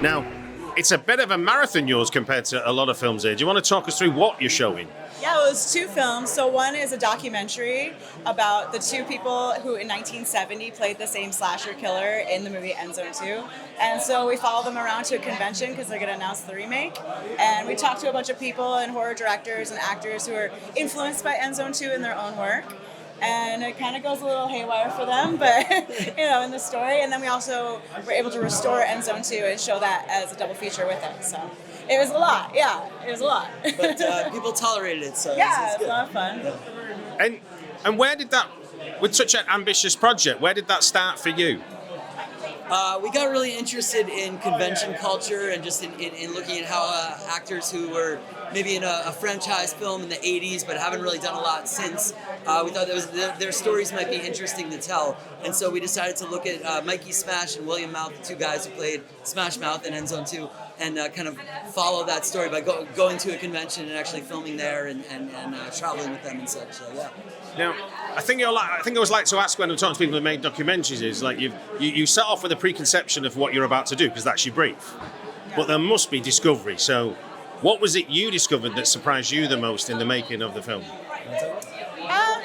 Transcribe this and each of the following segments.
Now, it's a bit of a marathon, yours, compared to a lot of films here. Do you want to talk us through what you're showing? Yeah, well, it was 2 films. So one is a documentary about the 2 people who in 1970 played the same slasher killer in the movie End Zone 2. And so we follow them around to a convention because they're going to announce the remake. And we talk to a bunch of people and horror directors and actors who are influenced by End Zone 2 in their own work. And it kind of goes a little haywire for them, but in the story. And then we also were able to restore End Zone 2 and show that as a double feature with it. So it was a lot. Yeah, it was a lot. But people tolerated it, so yeah, it's it was a lot of fun. Yeah. And where did that, with such an ambitious project, where did that start for you? We got really interested in convention culture and just in looking at how actors who were maybe in a franchise film in the 80s but haven't really done a lot since, we thought their stories might be interesting to tell. And so we decided to look at Mikey Smash and William Mouth, the 2 guys who played Smash Mouth in End Zone 2, and kind of follow that story by going to a convention and actually filming there and traveling with them and such. So, yeah. Now, I think I always like to ask when I'm talking to people who made documentaries is like you set off with a preconception of what you're about to do because that's your brief, but there must be discovery. So, what was it you discovered that surprised you the most in the making of the film?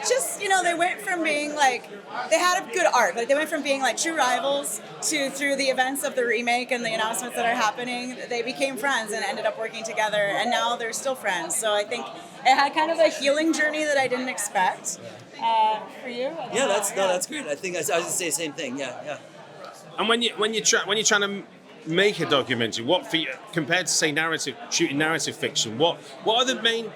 Just, they went from being they had a good arc. They went from being true rivals to, through the events of the remake and the announcements that are happening, they became friends and ended up working together, and now they're still friends. So I think it had kind of a healing journey that I didn't expect. For you? Yeah, that's great. I think I was going to say the same thing. Yeah. And when you're trying to make a documentary, what for you, compared to say shooting narrative fiction, what are the main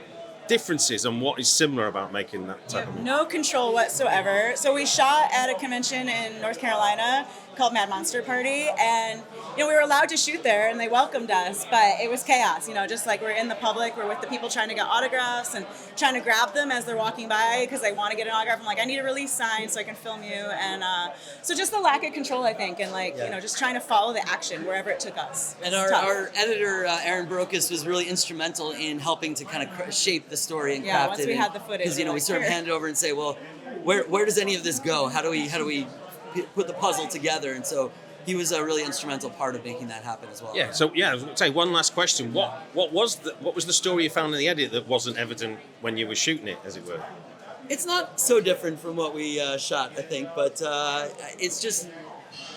differences and what is similar about making that type of movie? No control whatsoever. So we shot at a convention in North Carolina called Mad Monster Party, and we were allowed to shoot there and they welcomed us, but it was chaos, just we're in the public, we're with the people trying to get autographs and trying to grab them as they're walking by because they want to get an autograph. I'm like, I need a release sign so I can film you. And so just the lack of control, I think, and just trying to follow the action wherever it took us. And our editor, Aaron Brokus, was really instrumental in helping to kind of shape the story and craft it. Once we had the footage. Because, we sort of hand it over and say, well, where does any of this go? How do we put the puzzle together? And so he was a really instrumental part of making that happen as well. Yeah. So I was going to say one last question. What was the story you found in the edit that wasn't evident when you were shooting it, as it were? It's not so different from what we shot, I think, but it's just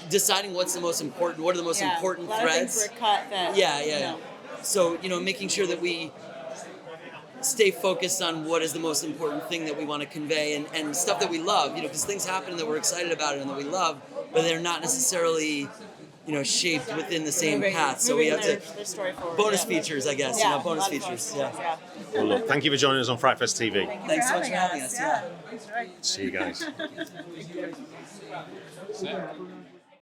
deciding what's the most important. What are the most important threads? A lot of things were cut that. Yeah. So making sure that we stay focused on what is the most important thing that we want to convey and stuff that we love, because things happen that we're excited about and that we love, but they're not necessarily, shaped within the same path. So we have to bonus features, I guess. Bonus features. Yeah. Well, look, thank you for joining us on FrightFest TV. Thanks so much for having us. Yeah. Thanks, Wright. See you guys.